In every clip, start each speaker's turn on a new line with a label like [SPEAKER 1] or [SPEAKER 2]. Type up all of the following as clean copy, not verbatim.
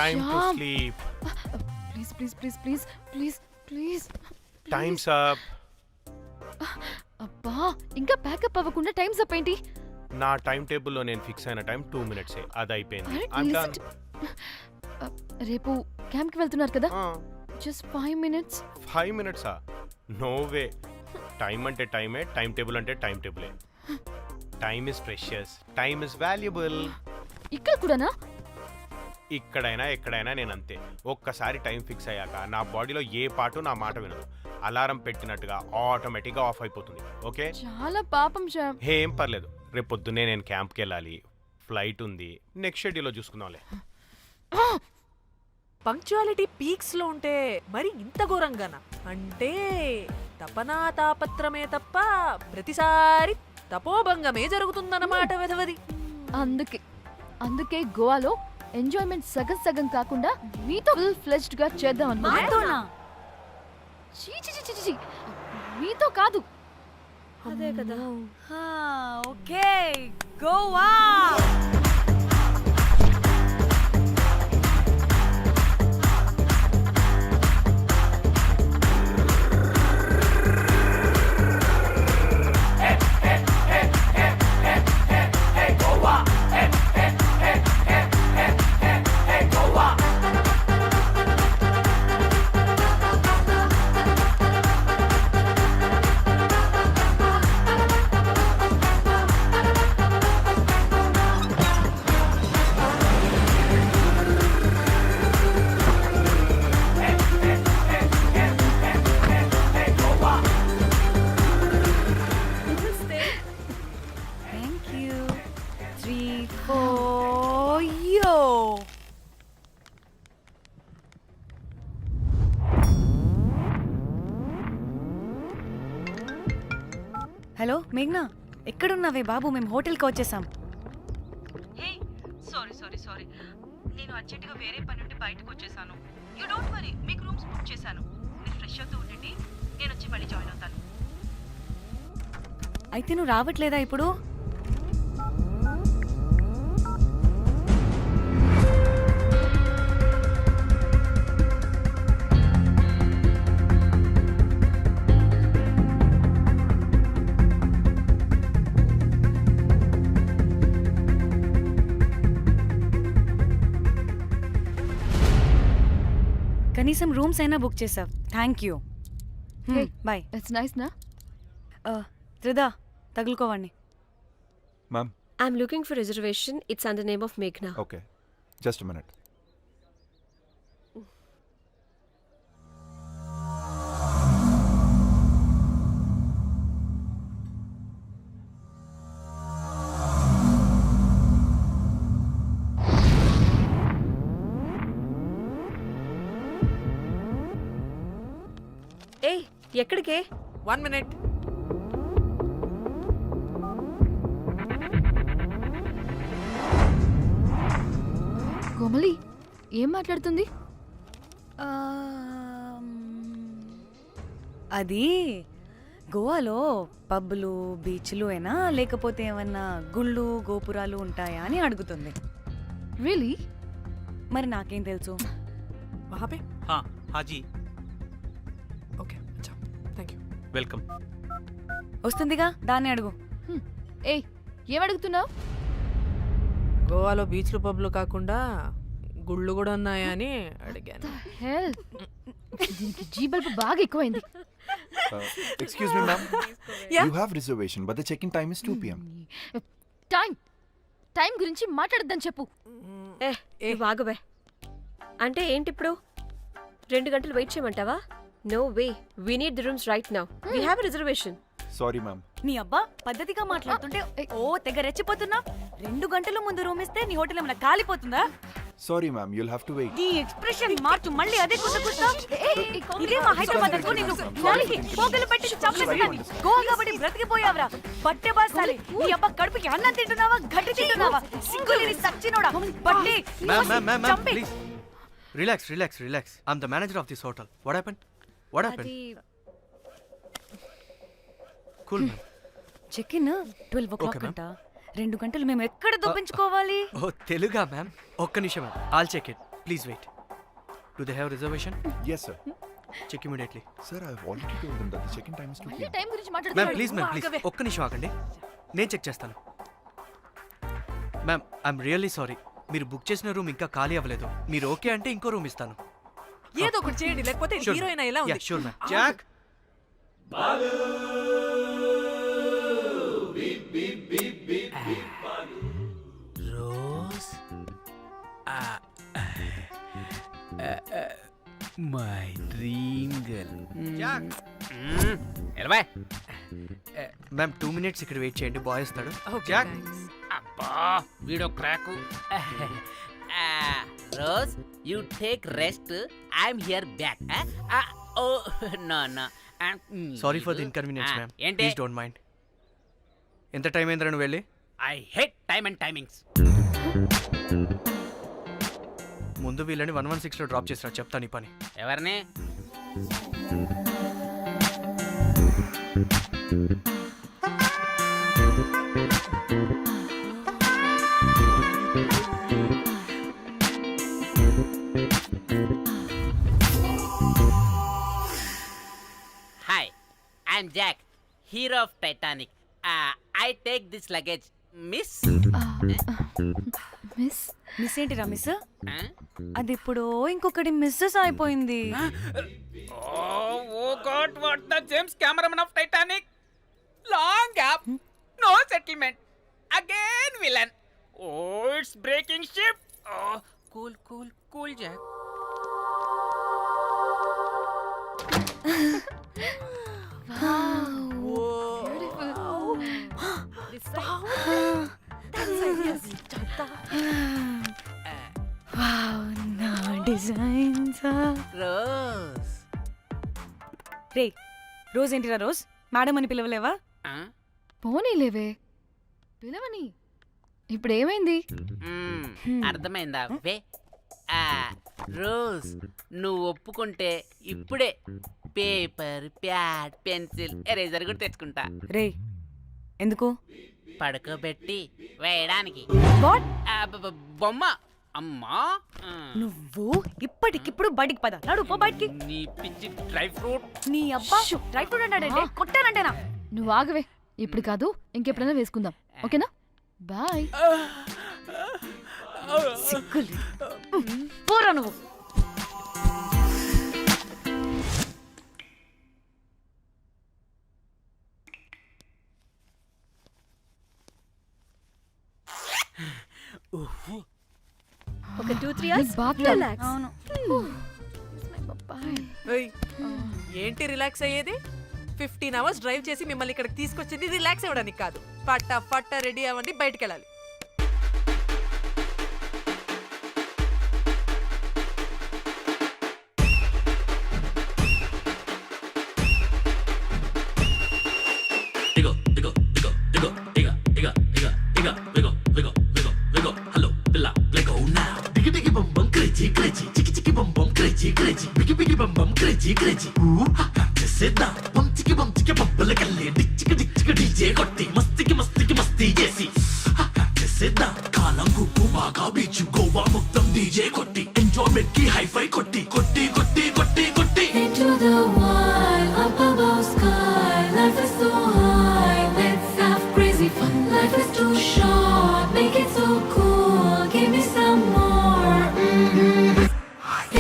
[SPEAKER 1] Time to
[SPEAKER 2] Shyam.
[SPEAKER 1] sleep.
[SPEAKER 2] Please
[SPEAKER 1] Time's up.
[SPEAKER 2] అబ్బా ఇంకా pack up అవ్వకుండా టైమ్స్ అప్ ఏంటి?
[SPEAKER 1] నా టైం టేబుల్లో నేను ఫిక్స్ అయిన టైం 2 minutes అది అయిపోయింది.
[SPEAKER 2] అరే,
[SPEAKER 1] I'm
[SPEAKER 2] listen
[SPEAKER 1] done.
[SPEAKER 2] రేపు క్యాంప్ కి వెళ్తున్నారు కదా, just 5 minutes.
[SPEAKER 1] 5 minutes? No way. Time అంటే టైమే, టైం టేబుల్ అంటే టైం టేబులే. Time is precious, time is valuable.
[SPEAKER 2] ఇక్కడ కూడానా?
[SPEAKER 1] ఇక్కడైనా ఎక్కడైనా నేను అంతే. ఒక్కసారి టైం ఫిక్స్ అయ్యాక నా బాడీలో ఏ పాటు నా మాట వినదు. అలారం పెట్టినట్టుగా ఆటోమేటిక్గా ఆఫ్ అయిపోతుంది. ఓకే,
[SPEAKER 2] చాలా పాపం శ్యామ్.
[SPEAKER 1] ఏం పర్లేదు. రేపు పొద్దున్నే నేను క్యాంప్కి వెళ్ళాలి, ఫ్లైట్ ఉంది. నెక్స్ట్ షెడ్యూల్లో చూసుకుందాంలే.
[SPEAKER 3] పంక్చువాలిటీ పీక్స్ లో ఉంటే మరి ఇంత ఘోరంగానా? అంటే తపనా తాపత్రమే తప్ప ప్రతిసారి తపోభంగమే జరుగుతుందన్నమాట వెధవది.
[SPEAKER 2] అందుకే గోవాలో ఎంజాయ్మెంట్ సగం సగం కాకుండా మీతో ఫుల్ ఫ్లెజ్డ్ గా చేద్దాం అనుకున్నా. మీతో కాదు.
[SPEAKER 4] అదే కదా. ఓకే, గోవా.
[SPEAKER 5] హలో మేఘ్నా, ఎక్కడున్నావే బాబు? మేము హోటల్కి వచ్చేసాం.
[SPEAKER 6] హే, సారీ నేను అర్జెంటుగా వేరే పని నుండి బయటకు వచ్చేసాను. యూ డోంట్ వరీ, మీకు రూమ్స్ బుక్ చేశాను. మీరు ఫ్రెష్ అవుతూ ఉండండి, నేను వచ్చి మళ్ళీ జాయిన్ అవుతాను.
[SPEAKER 5] అయితే నువ్వు రావట్లేదా ఇప్పుడు? కనీసం రూమ్స్ అయినా బుక్ చేసావు, thank you. Bye.
[SPEAKER 2] It's nice నా.
[SPEAKER 5] త్రిదా, తగులుకోవండి.
[SPEAKER 7] Ma'am.
[SPEAKER 4] I'm looking for reservation. It's under name of Meghna.
[SPEAKER 7] Okay. Just a minute.
[SPEAKER 4] ఏ ఎక్కడికే?
[SPEAKER 3] 1 minute.
[SPEAKER 2] కోమలి ఏం మాట్లాడుతుంది?
[SPEAKER 5] అది గోవాలో పబ్బులు బీచ్లు అయినా లేకపోతే ఏమన్నా గుళ్ళు గోపురాలు ఉంటాయా అని అడుగుతుంది.
[SPEAKER 2] రియలీ?
[SPEAKER 5] మరి నాకేం తెలుసు?
[SPEAKER 3] वहाँ पे?
[SPEAKER 8] हाँ जी,
[SPEAKER 3] ओके, अच्छा, थैंक यू.
[SPEAKER 8] वेलकम.
[SPEAKER 5] వస్తుందిగా, దాన్ని అడుగు.
[SPEAKER 2] ఏయ్, ఏం అడుగుతున్నావు?
[SPEAKER 3] గోవాలో బీచ్లు పబ్లు కాకుండా గుళ్ళు కూడా ఉన్నాయా అని అడిగాను.
[SPEAKER 2] హెల్, దీనికి జీ బల్బ్ బాగా ఎక్కువైంది.
[SPEAKER 7] Excuse me, ma'am. You have reservation, but the check-in time is 2 p.m.
[SPEAKER 2] Time గురించి మాట్లాడద్దని చెప్పు.
[SPEAKER 4] ఏ బాగుబే. అంటే ఏంటి ఇప్పుడు 2 గంటలు వెయిట్ చేయమంటావా? No way, we need the rooms right now. We have a reservation.
[SPEAKER 7] Sorry, ma'am.
[SPEAKER 5] నీ అబ్బా పద్ధతిగా మాట్లాడుతుంటే ఓ తెగ రెచ్చిపోతున్నా. 2 గంటల ముందు రూమ్ ఇస్తే నీ హోటల్ ఏమైనా కాలిపోతుందా?
[SPEAKER 7] Sorry, ma'am. You'll have to wait.
[SPEAKER 5] నీ ఎక్స్ప్రెషన్ మార్చు, మళ్ళీ అదే కుట్టుకుంటా. ఇదే మా హైదరాబాద్ అనుకో, నిన్ను గాలికి పోగలు పెట్టి చంపేసేదాన్ని. గోవా కాబట్టి బ్రతికిపోయావరా బట్టే బాసాలి. నీ అబ్బా కడుపుకి అన్నం తింటున్నావా, గడ్డి తింటున్నావా? సింగులేని సచ్చినోడా బట్టే.
[SPEAKER 8] Ma'am, please. Relax. I'm the manager of this hotel. What happened? Cool, ma'am.
[SPEAKER 5] Check in 12 o'clock
[SPEAKER 8] Okay, ma'am.
[SPEAKER 5] అంట. 2 గంటలు మేము ఎక్కడ దొప్పించుకోవాలి?
[SPEAKER 8] ఓ తెలుగా మ్యామ్? ఒక్క నిమిషం ma'am, I'll check it. please wait. Do they have reservation?
[SPEAKER 7] Yes, sir.
[SPEAKER 8] Check immediately.
[SPEAKER 7] Sir, I've already told them that the check-in time is 2
[SPEAKER 2] మళ్ళీ
[SPEAKER 7] p.m.
[SPEAKER 2] Time గురించి
[SPEAKER 8] ma'am
[SPEAKER 2] మాట్లాడుతున్నాడు.
[SPEAKER 8] Please ఒక్క నిమిషం ఆగండి, నేను చెక్ చేస్తాను. మ్యామ్ ఐఎమ్ రియల్లీ సారీ, మీరు book చేసిన రూమ్ ఇంకా ఖాళీ అవ్వలేదు. మీరు ఓకే అంటే ఇంకో రూమ్ ఇస్తాను.
[SPEAKER 3] ఏదో ఒకటి చేయండి, లేకపోతే హీరోయిన్ ఎలా ఉంది?
[SPEAKER 8] Sure ma'am. Jack
[SPEAKER 9] Rose my dream girl.
[SPEAKER 8] Jack
[SPEAKER 9] ఎలవా
[SPEAKER 8] మ్యామ్ 2 minutes ఇక్కడ వెయిట్ చేయండి, బాయ్ వస్తాడు.
[SPEAKER 3] Okay,
[SPEAKER 8] Jack
[SPEAKER 3] thanks.
[SPEAKER 9] అబ్బా వీడో crack. Rose you take rest, I'm here back. Oh no no
[SPEAKER 8] sorry for the inconvenience ma'am,
[SPEAKER 9] ఏంటి?
[SPEAKER 8] Please don't mind. ఎంత time అయిందిరా నువ్వు వెళ్ళి?
[SPEAKER 9] I hate time and timings.
[SPEAKER 8] ముందు వీళ్ళని 116 లో డ్రాప్ చేసిరా, చెప్తాను ఈ పని.
[SPEAKER 9] ఎవరిని? Hi, I'm Jack, hero of Titanic. I take this luggage miss.
[SPEAKER 2] Miss
[SPEAKER 5] miss ఏంటిరా మిస్? అది ఇప్పుడు ఇంకొకటి మిస్సెస్ అయిపోయింది.
[SPEAKER 9] Oh God, what the James Cameron of Titanic? Long gap, no settlement. Again villain. Oh, it's breaking ship. Oh, cool, Jack.
[SPEAKER 5] నా designs.
[SPEAKER 9] Rose.
[SPEAKER 5] రే rose ఏంటిరా rose? Madam అని పిలవలేవా?
[SPEAKER 2] పోనీలేవే, పిలవని. ఇప్పుడు ఏమైంది?
[SPEAKER 9] అర్థమైందా? వే రోజ్, నువ్వు ఒప్పుకుంటే ఇప్పుడే పేపర్, ప్యాడ్, పెన్సిల్, ఎరేజర్ కూడా తెచ్చుకుంటా.
[SPEAKER 5] రే ఎందుకు?
[SPEAKER 9] పడుకోబెట్టి వేయడానికి.
[SPEAKER 5] వాట్?
[SPEAKER 9] బొమ్మ. అమ్మా,
[SPEAKER 5] నువ్వు ఇప్పటికిప్పుడు బయటికి పద. నడు పో బయటికి.
[SPEAKER 9] నీ పిచ్చి డ్రై ఫ్రూట్.
[SPEAKER 5] నీ అబ్బా డ్రై ఫ్రూట్ అన్నాడంటే కొట్టానంటేనా?
[SPEAKER 2] నువ్వు ఆగవే, ఇప్పుడు కాదు ఇంకెప్పుడైనా వేసుకుందాం, ఓకేనా? బాయ్.
[SPEAKER 5] సిగ్గులు పోరా నువ్వు. ఒక 2-3 hours relax.
[SPEAKER 2] అవును.
[SPEAKER 3] ఏయ్, ఏంటి రిలాక్స్ అయ్యేది? 15 hours డ్రైవ్ చేసి మిమ్మల్ని ఇక్కడికి తీసుకొచ్చింది రిలాక్స్ అవ్వడానికి కాదు. పట్ట రెడీ అవ్వండి, బయటికి వెళ్ళాలి.
[SPEAKER 10] కాలం గుప్పు బాగా బీచ్ గోవా మొత్తం డీజే కొట్టి ఎంజాయ్మెంట్ కి హైఫై కొట్టి కొట్టి కొట్టి కొట్టి కొట్టి
[SPEAKER 11] Into the wild, up above sky. Life is so high, let's have crazy fun. Life is too short, make it so cool. Give me some more.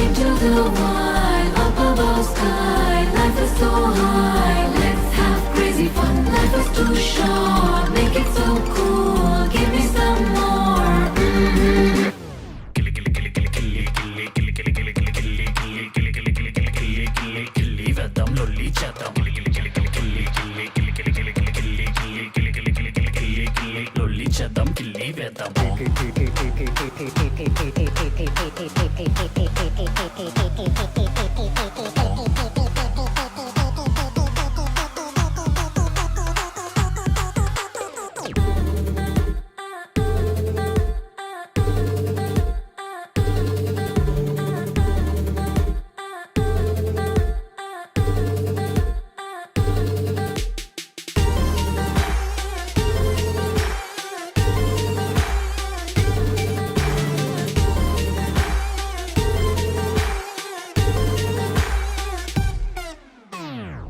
[SPEAKER 11] Into the wild, up above sky. Life is so high, let's have crazy fun. Life is too short, make it so cool. Give me some more.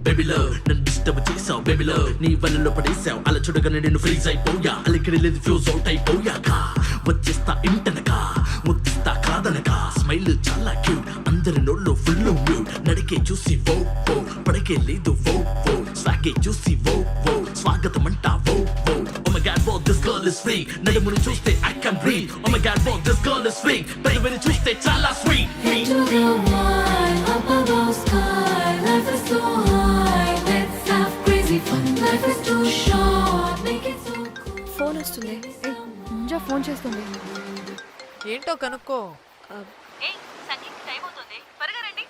[SPEAKER 10] బేబీలో నన్ను disturb చేసావు బేబీలో నీ వలలో పడేసావు అలా చూడగానే నేను freeze అయిపోయా అలికిడి లేదు ఫ్యూజ్ అవుట్ అయిపోయాక వచ్చేస్తా ఇంటనక ముద్దిస్తా కాదనక స్మైల్ చాలా క్యూట్ అందరి నోళ్ళు ఫుల్ మ్యూట్ నడికే చూసి వో వో పడకే లేదు వో వో స్వాగే చూసి వో వో స్వాగతం అంటా వో వో Oh my god, whoa, this girl is free. నడుముని చూస్తే I can breathe. Oh my god, whoa, this girl is free. పెదవిని చూస్తే చాలా sweet.
[SPEAKER 11] Into the wild, up above sky. Life is so high, let's have crazy fun. Life is too short, make it so cool.
[SPEAKER 4] Phone వస్తుంది.
[SPEAKER 2] Munjya phone చేస్తుంది.
[SPEAKER 3] ఏంటో కనుక్కో.
[SPEAKER 6] ఏయ్ sangeet time అవుతుంది త్వరగా రండి.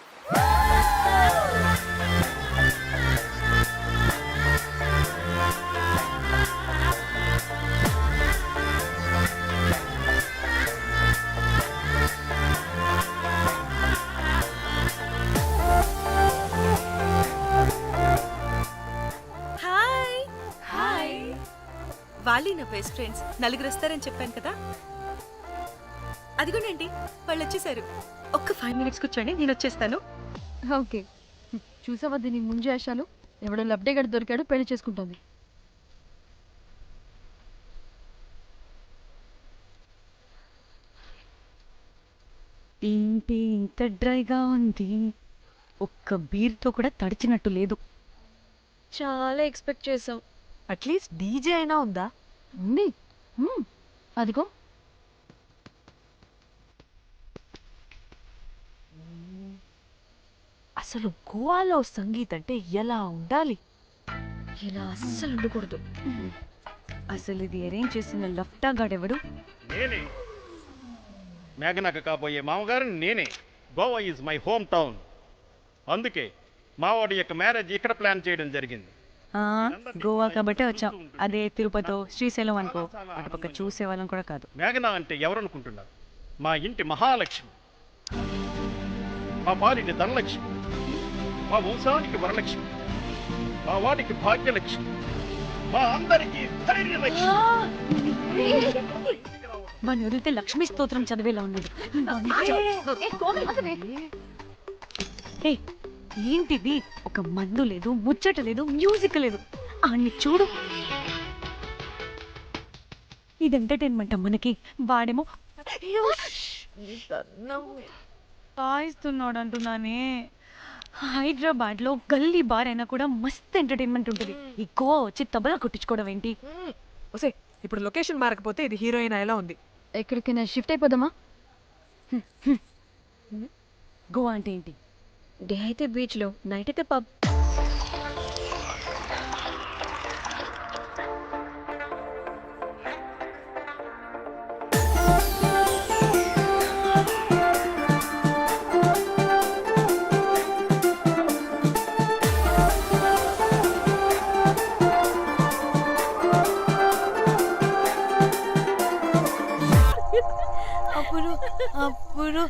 [SPEAKER 5] హాయ్ హాయ్ వాళ్ళే నా బెస్ట్ ఫ్రెండ్స్. నలుగురు వస్తారని చెప్పాను కదా, అదిగోనండి వాళ్ళు వచ్చేసారు. ఒక్క 5 minutes కూర్చోండి, నేను వచ్చేస్తాను.
[SPEAKER 2] ఓకే, చూసావా దీని ముంజేషాలు? ఎవడో లబ్డే గడి దొరికాడు, పెళ్లి చేసుకుంటుంది.
[SPEAKER 5] ఏంటి ఇంత డ్రైగా ఉంది? ఒక్క బీర్తో కూడా తడిచినట్టు లేదు.
[SPEAKER 4] చాలా ఎక్స్పెక్ట్ చేసాం.
[SPEAKER 3] అట్లీస్ట్ డీజే అయినా ఉందా?
[SPEAKER 2] ఉంది. అదిగో.
[SPEAKER 3] అసలు గోవాలో సంగీత్ అంటే ఎలా ఉండాలి?
[SPEAKER 4] ఇలా అస్సలు ఉండకూడదు.
[SPEAKER 5] అసలు ఇది అరేంజ్ చేసిన లఫ్టా గాడెవడు?
[SPEAKER 12] నేనే మేఘనాకు కాబోయే మామగారు నేనే. Goa is my home town. అందుకే మావాడి యొక్క మ్యారేజ్ ఇక్కడ ప్లాన్ చేయడం జరిగింది.
[SPEAKER 5] గోవా కాబట్టే వచ్చాం. అదే తిరుపతి శ్రీశైలం అనుకో, అటుపక్క చూసేవాళ్ళం కూడా కాదు.
[SPEAKER 12] మేఘనా అంటే ఎవరనుకుంటున్నారు? మా ఇంటి మహాలక్ష్మి, మా పాలిటి ధనలక్ష్మి, మా వంశానికి వరలక్ష్మి, మా వాడికి భాగ్యలక్ష్మి, మా అందరికీ ధైర్యలక్ష్మి.
[SPEAKER 5] మన వదిలితే లక్ష్మీ స్తోత్రం చదివేలా ఉన్నాడు. ఏయ్, ఏంటిది? ఒక మందు లేదు, ముచ్చట లేదు, మ్యూజిక్ లేదు. అన్ని చూడు. ఇది ఎంటర్టైన్మెంట్ మనకి. వాడేమో కాయిస్తున్నాడు అంటున్నానే. హైదరాబాద్ లో గల్లీ బార్ అయినా కూడా మస్త్ ఎంటర్టైన్మెంట్ ఉంటుంది. ఈ గోవా వచ్చి తబలా కొట్టించుకోవడం ఏంటి?
[SPEAKER 3] ఒసే, ఇప్పుడు లొకేషన్ మారకపోతే ఇది హీరోయిన్ ఎలా ఉంది?
[SPEAKER 2] ఎక్కడికైనా షిఫ్ట్ అయిపోదామా?
[SPEAKER 5] గోవా అంటే ఏంటి?
[SPEAKER 4] డే అయితే బీచ్లో, నైట్ అయితే పబ్.
[SPEAKER 5] అప్పుడు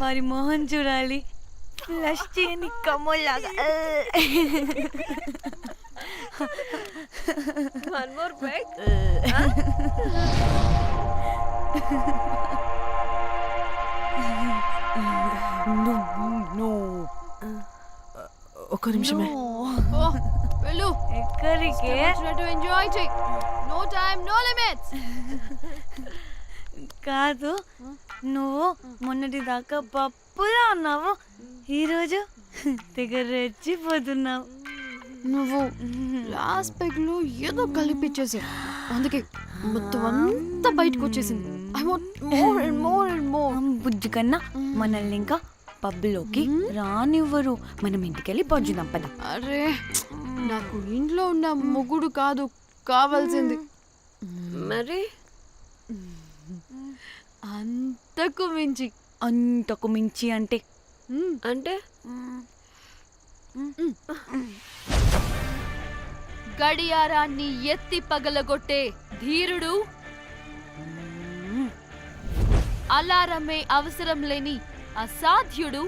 [SPEAKER 5] వారి మొహం చూడాలి, ఫ్లష్ చేయని కమ్మలాగా.
[SPEAKER 4] One more break.
[SPEAKER 3] ఒక్క నిమిషమే.
[SPEAKER 2] వెళ్ళు.
[SPEAKER 5] ఎక్కడికి?
[SPEAKER 2] ఎంజాయ్ చెయ్. No time, no limits.
[SPEAKER 5] కాదు, నువ్వు మొన్నటి దాకా పప్పులా ఉన్నావు, ఈరోజు తెగ రెచ్చిపోతున్నావు.
[SPEAKER 2] నువ్వు లాస్ట్ పెగ్ లో ఏదో కలిపిచ్చేసావు, అందుకే మొత్తం అంతా బయటకు వచ్చేసింది. I want more and more and more.
[SPEAKER 5] బుజ్జి కన్నా మనల్ని ఇంకా పబ్లోకి రానివ్వరు. మనం ఇంటికెళ్ళి పజ్జుదాం పద.
[SPEAKER 2] అరే, నాకు ఇంట్లో ఉన్న మొగుడు కాదు కావాల్సింది.
[SPEAKER 4] మరి
[SPEAKER 2] అంతకు మించి.
[SPEAKER 5] అంతకు మించి అంటే
[SPEAKER 4] అంటే
[SPEAKER 2] గడియారాన్ని ఎత్తి పగలగొట్టే ధీరుడు, అలారమే అవసరం లేని అసాధ్యుడు,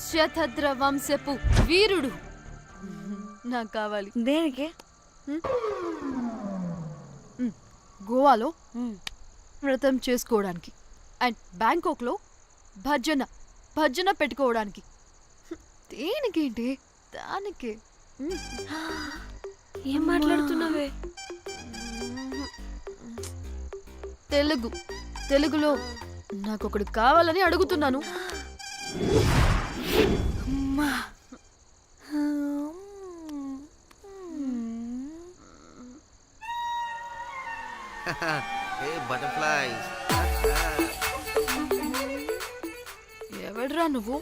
[SPEAKER 2] శతద్ర వంశపు వీరుడు నాకు కావాలి.
[SPEAKER 5] దేనికి?
[SPEAKER 2] గోవాలో వ్రతం చేసుకోవడానికి అండ్ బ్యాంకాక్లో భజన పెట్టుకోవడానికి. దేనికేంటి? దానికి
[SPEAKER 4] ఏం మాట్లాడుతున్నావే?
[SPEAKER 2] తెలుగులో నాకొకడు కావాలని అడుగుతున్నాను.
[SPEAKER 13] Hey butterflies.
[SPEAKER 2] ఎవడ్రా నువ్వు?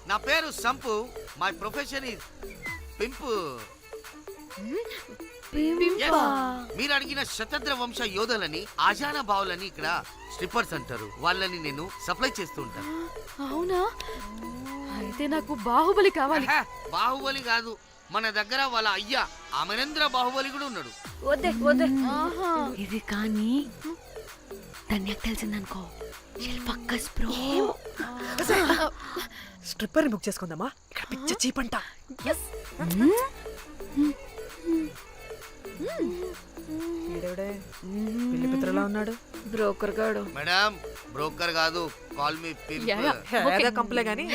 [SPEAKER 13] నా పేరు Sampu. My profession is pimp. Yes. మీరు అడిగిన శతద్ర వంశ యోధులని ఆజానా బావులని ఇక్కడ స్ట్రిప్పర్స్ అంటారు. వాళ్ళని నేను సప్లై చేస్తూ ఉంటాను.
[SPEAKER 2] అవునా? అయితే నాకు బాహుబలి కావాలి.
[SPEAKER 13] బాహుబలి కాదు, మన దగ్గర వాళ్ళ అయ్యా అమరేంద్ర బాహుబలి కూడా ఉన్నాడు.
[SPEAKER 4] వద్దే వద్దే.
[SPEAKER 5] ఇది కానీ ధన్యకు తెలిసిందనుకో పక్కస్ బ్రో.
[SPEAKER 3] స్ట్రిప్పర్ బుక్ చేసుకుందామా? ఇక్కడ పిచ్చ చీపంట. పిల్లి పిత్రలా ఉన్నాడు.
[SPEAKER 4] బ్రోకర్ గాడు.
[SPEAKER 13] మేడం బ్రోకర్ కాదు, కాల్ మీ పింపు.
[SPEAKER 3] ఏదో కంపలే గాని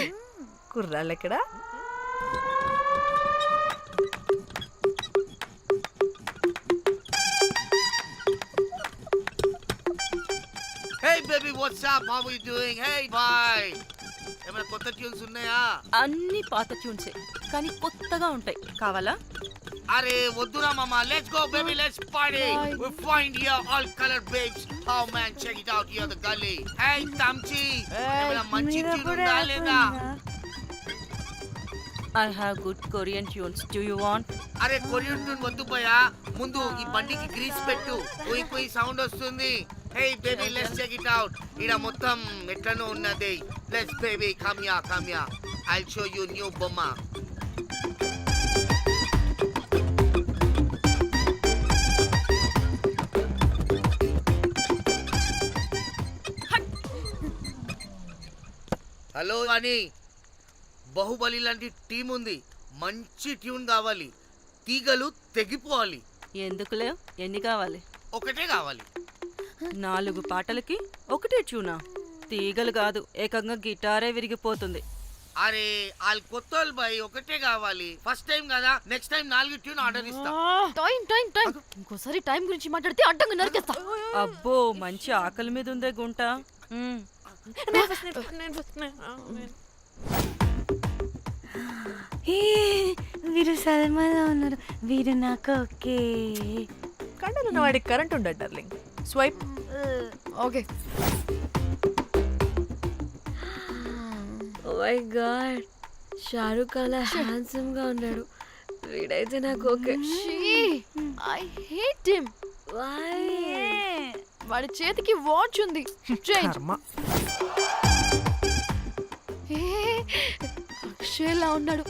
[SPEAKER 3] కుర్రాళ్ళు ఎక్కడ?
[SPEAKER 13] Hey baby, what's up? How are you doing? Hey bye. ఏమైనా కొత్త ట్యూన్స్ ఉన్నాయా?
[SPEAKER 6] అన్ని పాత ట్యూన్సే కానీ కొత్తగా ఉంటాయి. కావాలా?
[SPEAKER 13] అరే వద్దురా మామ, let's go baby, let's party. We find here all colored babes. Oh man, check it out here the gully. Hey Tamchi, ఏమైనా మంచి ట్యూన్ ఉందా లేదా?
[SPEAKER 6] I have good Korean tunes. Do you want?
[SPEAKER 13] అరే కొరియన్ ట్యూన్ వద్దు పోయా, ముందు ఈ బండికి గ్రీస్ పెట్టు. కుయ్ కుయ్ సౌండ్ వస్తుంది. Hey baby, let's check it out. ఇడ మొత్తం ఎట్లనో ఉన్నది. Let's baby, come here. I'll show you new బొమ్మ. హలో అని బాహుబలి లాంటి టీం ఉంది. మంచి ట్యూన్ కావాలి, తీగలు తెగిపోవాలి.
[SPEAKER 6] ఎందుకులే, ఎన్ని కావాలి?
[SPEAKER 13] ఒకటే కావాలి.
[SPEAKER 6] 4 పాటలకి ఒకటే ట్యూనా? తీగలు కాదు, ఏకంగా గిటారే విరిగిపోతుంది.
[SPEAKER 13] అరే వాళ్ళు కొత్త బాయ్, ఒకటే కావాలి. ఫస్ట్ టైం కదా, నెక్స్ట్ టైం 4 ట్యూన్ ఆర్డర్ ఇస్తా.
[SPEAKER 2] టైం ఇంకోసారి టైం గురించి మాట్లాడితే అడ్డంగా నరికేస్తా.
[SPEAKER 6] అబ్బో, మంచి ఆకలి మీద ఉందే గుంట.
[SPEAKER 5] వీరు సల్మాలో ఉన్నారు. వీరు నాకు ఓకే.
[SPEAKER 3] కండలున్న వాడికి కరెంట్ ఉండదు darling. Swipe.
[SPEAKER 2] Okay.
[SPEAKER 4] Oh my god, Shahrukh అలా హ్యాండ్సమ్ గా ఉన్నాడు. వీడైతే నాకు okay.
[SPEAKER 2] I hate him.
[SPEAKER 4] Why?
[SPEAKER 2] వాడి చేతికి వాచ్ ఉంది. చేంజ్. అక్షయ్లా ఉన్నాడు.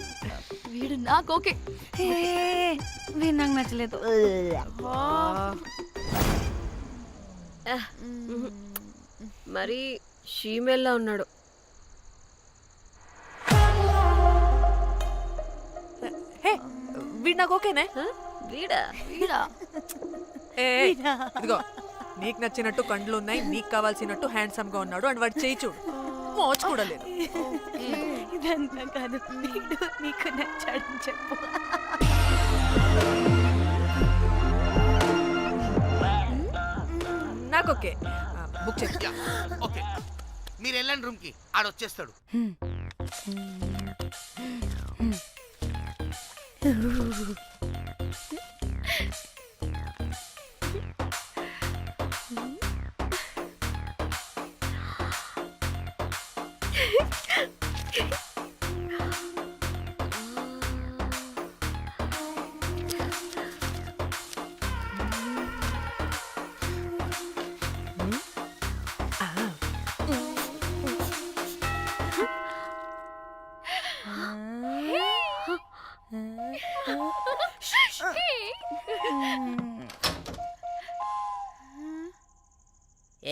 [SPEAKER 2] వీడు నాకు ఓకే.
[SPEAKER 5] వీరు నాకు నచ్చలేదు.
[SPEAKER 4] మరి షీమెల్లా ఉన్నాడు.
[SPEAKER 3] వీడు నాకు ఓకేనే.
[SPEAKER 4] వీడా?
[SPEAKER 3] ఇదిగో, నీకు నచ్చినట్టు కండ్లు ఉన్నాయి, నీకు కావాల్సినట్టు హ్యాండ్సమ్ గా ఉన్నాడు. అండ్ వాడు చేయి చూడు, మోచు కూడా లేదు.
[SPEAKER 5] ఇదంతా కాదు, వీడు నీకు నచ్చాడని చెప్పు.
[SPEAKER 3] నాకు ఓకే. బుక్ చేసి.
[SPEAKER 13] ఓకే, మీరు వెళ్ళండి రూమ్ కి, ఆడొచ్చేస్తాడు.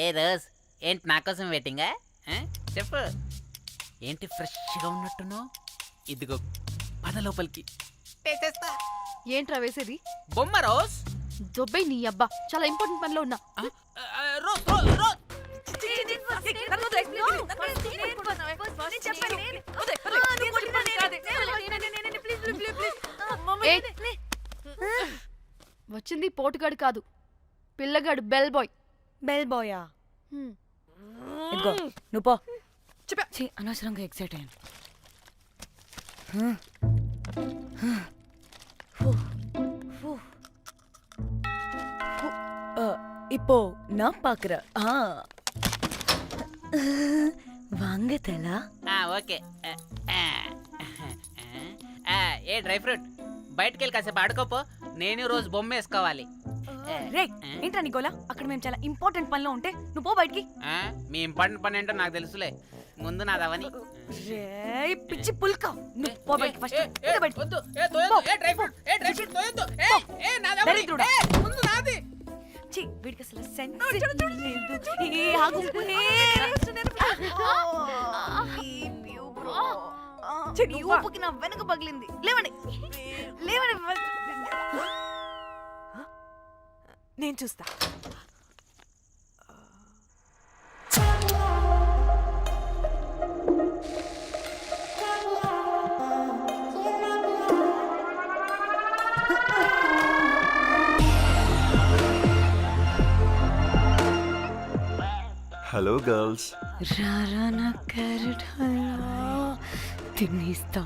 [SPEAKER 9] ఏ రోజ్, ఏంటి నా కోసం వెయిటింగా? చెప్పు, ఏంటి ఫ్రెష్గా ఉన్నట్టున్నావు? ఇదిగో పద లోపలికి.
[SPEAKER 2] ఏంట్రా వేసేది?
[SPEAKER 9] బొమ్మ రోజ్.
[SPEAKER 2] దొబ్బై నీ అబ్బా, చాలా ఇంపార్టెంట్ పనిలో ఉన్నా.
[SPEAKER 9] Rose rose rose.
[SPEAKER 2] వచ్చింది పోటుగాడు కాదు, పిల్లగాడు బెల్ బాయ్.
[SPEAKER 5] బెల్ బాయా? ఇదిగో నువ్వు పో. ఛీ, అనవసరంగా ఎక్సైట్ అయ్యాను. இப்போ நான் பாக்குறேன். வாங்க தலா.
[SPEAKER 9] ఓకే. ఏ డ్రై ఫ్రూట్ బయటకు వెళ్ళి కాసేపు ఆడుకోపో, నేను రోజు బొమ్మ వేసుకోవాలి.
[SPEAKER 5] రే ఏంట్రా నికోలా, అక్కడ మేము చాలా ఇంపార్టెంట్ పనిలో ఉంటే నువ్వు పో బయటికి.
[SPEAKER 9] మీ ఇంపార్టెంట్ పని ఏంటో నాకు తెలుసులే, ముందు నాదవని.
[SPEAKER 5] రే పిచ్చి పుల్క, నువ్వు పో బయటికి ఫస్ట్. వీడికి అసలు సెన్స్ లేదు. ఏ ఆగు. నీ ఊపుకి నా వెనక పగిలింది. లేవండి లేవండి.
[SPEAKER 3] నేను చూస్తా.
[SPEAKER 7] Hello girls.
[SPEAKER 5] రారా నా క్యారెట్ హల్వా తినేస్తా.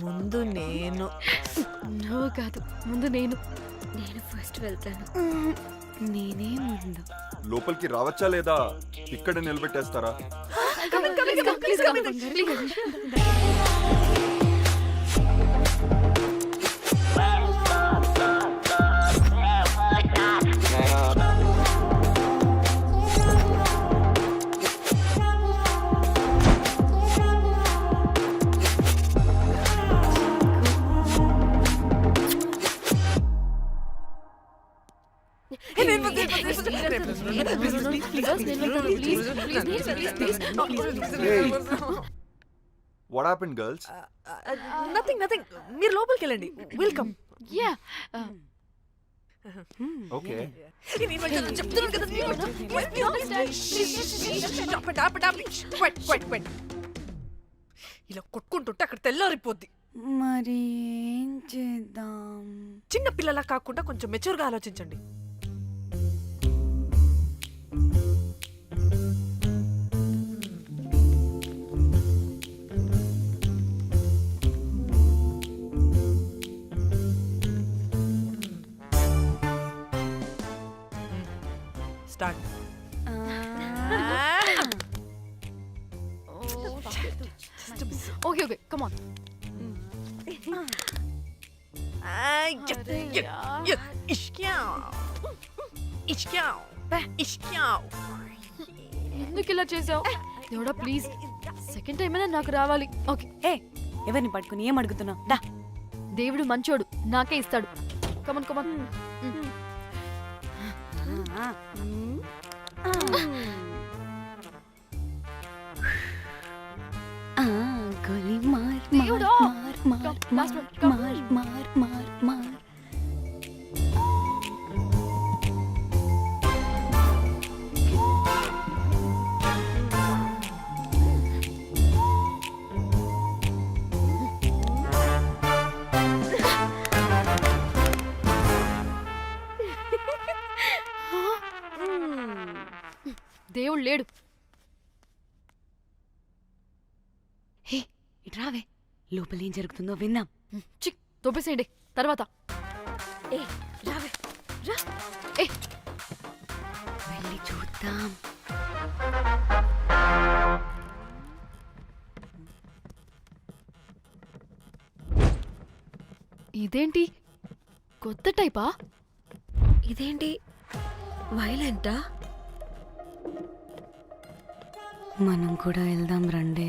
[SPEAKER 3] ముందు నేను.
[SPEAKER 2] నువ్వు కాదు, ముందు నేను.
[SPEAKER 4] నేను ఫస్ట్ వెళ్తాను.
[SPEAKER 5] నేనే ముందు.
[SPEAKER 7] లోపలికి రావచ్చా లేదా ఇక్కడ నిలబెట్టేస్తారా? What happened, girls?
[SPEAKER 3] Nothing nothing. మీరు లోపలికి వెళ్ళండి. వెల్కమ్.
[SPEAKER 2] యా.
[SPEAKER 7] Okay.
[SPEAKER 3] చెప్తున్నాను కదా. ఇలా కొట్టుకుంటుంటే అక్కడ తెల్లారిపోద్ది.
[SPEAKER 5] మరి ఏం చేద్దాం?
[SPEAKER 3] చిన్న పిల్లలా కాకుండా కొంచెం మెచ్యూర్గా ఆలోచించండి. Start.
[SPEAKER 2] Okay okay, come on. ఎందుకు ఇలా చేసావు? దేవుడా ప్లీజ్, సెకండ్ టైం అయినా నాకు రావాలి. ఓకే.
[SPEAKER 5] ఏ ఎవరిని పట్టుకుని ఏం అడుగుతున్నావు? దా.
[SPEAKER 2] దేవుడు మంచోడు, నాకే ఇస్తాడు. Come on come on.
[SPEAKER 5] గోలీ మార్
[SPEAKER 2] దేవుడా.
[SPEAKER 5] మార్ మార్ మార్ మార్ మార్ మార్.
[SPEAKER 2] దేవుడు లేడు.
[SPEAKER 5] హే ఇటు రావే, లోపల ఏం జరుగుతుందో విందాం.
[SPEAKER 2] చిక్ తోపేసేయండి తర్వాత.
[SPEAKER 4] ఏ రావే రా.
[SPEAKER 2] ఏ
[SPEAKER 5] వెళ్ళి చూద్దాం.
[SPEAKER 2] ఇదేంటి కొత్త టైపా?
[SPEAKER 4] ఇదేంటి వైలెంటా?
[SPEAKER 5] మనం కూడా వెళ్దాం రండే.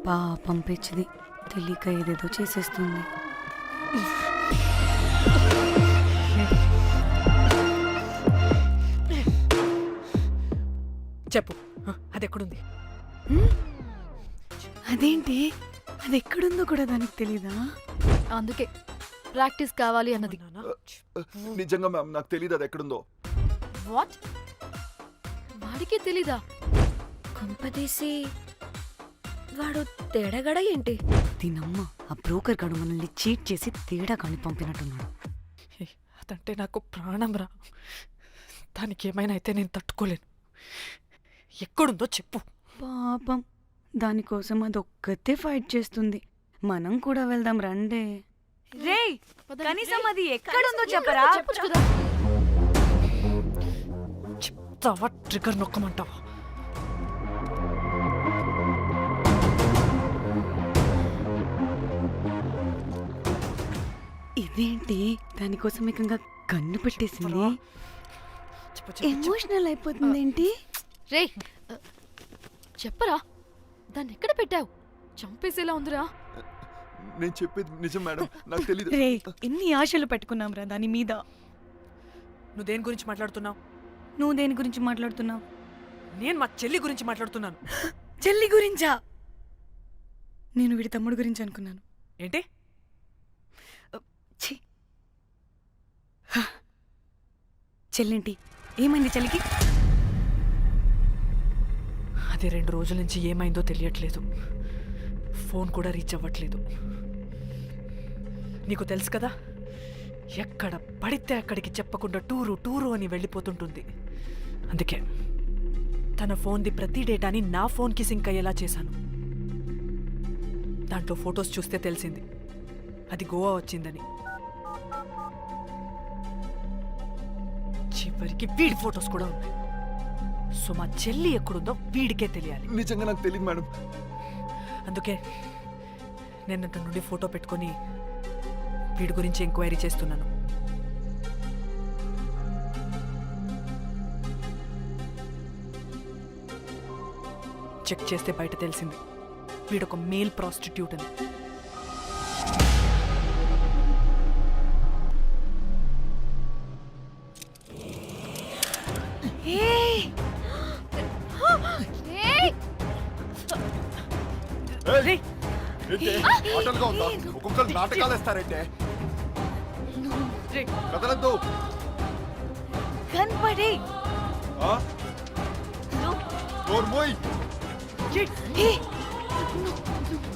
[SPEAKER 5] పాపం పిచ్చిది, తెలియక ఏదేదో చేసేస్తుంది.
[SPEAKER 3] చెప్పు, అది ఎక్కడుంది?
[SPEAKER 5] అదేంటి, అది ఎక్కడుందో కూడా దానికి తెలీదా?
[SPEAKER 2] అందుకే ప్రాక్టీస్ కావాలి అన్నది.
[SPEAKER 7] నిజంగా మ్యామ్ నాకు తెలియదు అది ఎక్కడుందో.
[SPEAKER 2] వాట్? వాడికి తెలీదా?
[SPEAKER 4] కొంపదీసి వాడు తేడాగడ ఏంటి?
[SPEAKER 5] దీనమ్మ ఆ బ్రోకర్ గాడు మనల్ని చీట్ చేసి తేడా కాని పంపినట్టున్నాడు.
[SPEAKER 3] అదంటే నాకు ప్రాణం రా. దానికి ఏమైనా అయితే నేను తట్టుకోలేను. ఎక్కడుందో చెప్పు.
[SPEAKER 5] పాపం దానికోసం అది ఒక్కతే ఫైట్ చేస్తుంది. మనం కూడా వెళ్దాం రండే. రేయ్ కనీసం అది ఎక్కడుందో చెప్పరా?
[SPEAKER 3] చెప్తావా ట్రిగర్ నొక్కమంటావా?
[SPEAKER 5] ఇదేంటి దానికోసం ఏకంగా కన్ను పెట్టేసింది. ఎమోషనల్ అయిపోతుంది ఏంటి?
[SPEAKER 2] రే చెప్పరా, దాన్ని ఎక్కడ పెట్టావు? చంపేసేలా ఉందిరా.
[SPEAKER 7] నేను చెప్పేది నిజం మేడం, నాకు తెలియదు.
[SPEAKER 5] రే ఎన్ని ఆశలు పెట్టుకున్నాం రా దాని మీద.
[SPEAKER 3] నువ్వు దేని గురించి మాట్లాడుతున్నావు?
[SPEAKER 5] నువ్వు దేని గురించి మాట్లాడుతున్నావు?
[SPEAKER 3] నేను మా చెల్లి గురించి మాట్లాడుతున్నాను.
[SPEAKER 5] చెల్లి గురించా? నేను వీడి తమ్ముడు గురించి అనుకున్నాను.
[SPEAKER 3] ఏంటి?
[SPEAKER 5] ఛీ. చెల్లేంటి ఏమైంది చెల్లికి?
[SPEAKER 3] అది 2 రోజుల నుంచి ఏమైందో తెలియట్లేదు. ఫోన్ కూడా రీచ్ అవ్వట్లేదు. నీకు తెలుసు కదా, ఎక్కడ పడితే అక్కడికి చెప్పకుండా టూరు టూరు అని వెళ్ళిపోతుంటుంది. అందుకే తన ఫోన్ది ప్రతి డేటాని నా ఫోన్కి సింక్ అయ్యేలా చేశాను. దాంట్లో ఫొటోస్ చూస్తే తెలిసింది అది గోవా వచ్చిందని. చివరికి వీడి ఫొటోస్ కూడా ఉన్నాయి. సో మా చెల్లి ఎక్కడుందో వీడికే తెలియాలి.
[SPEAKER 7] నిజంగా నాకు తెలియదు మేడం.
[SPEAKER 3] అందుకే నేను అతని నుండి ఫోటో పెట్టుకొని వీడి గురించి ఎంక్వైరీ చేస్తున్నాను. చెక్ చేస్తే బయట తెలిసింది వీడొక మేల్ ప్రాస్టిట్యూట్ అని.
[SPEAKER 7] ఆటలుగా ఉందా? ఒక్కొక్కరు నాటకాలు వేస్తారంటే కదలద్దు.
[SPEAKER 5] కనపడే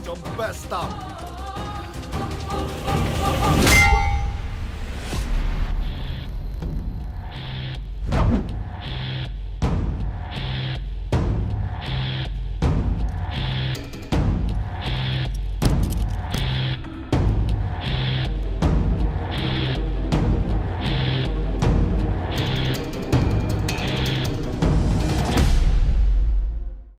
[SPEAKER 7] చంపేస్తా.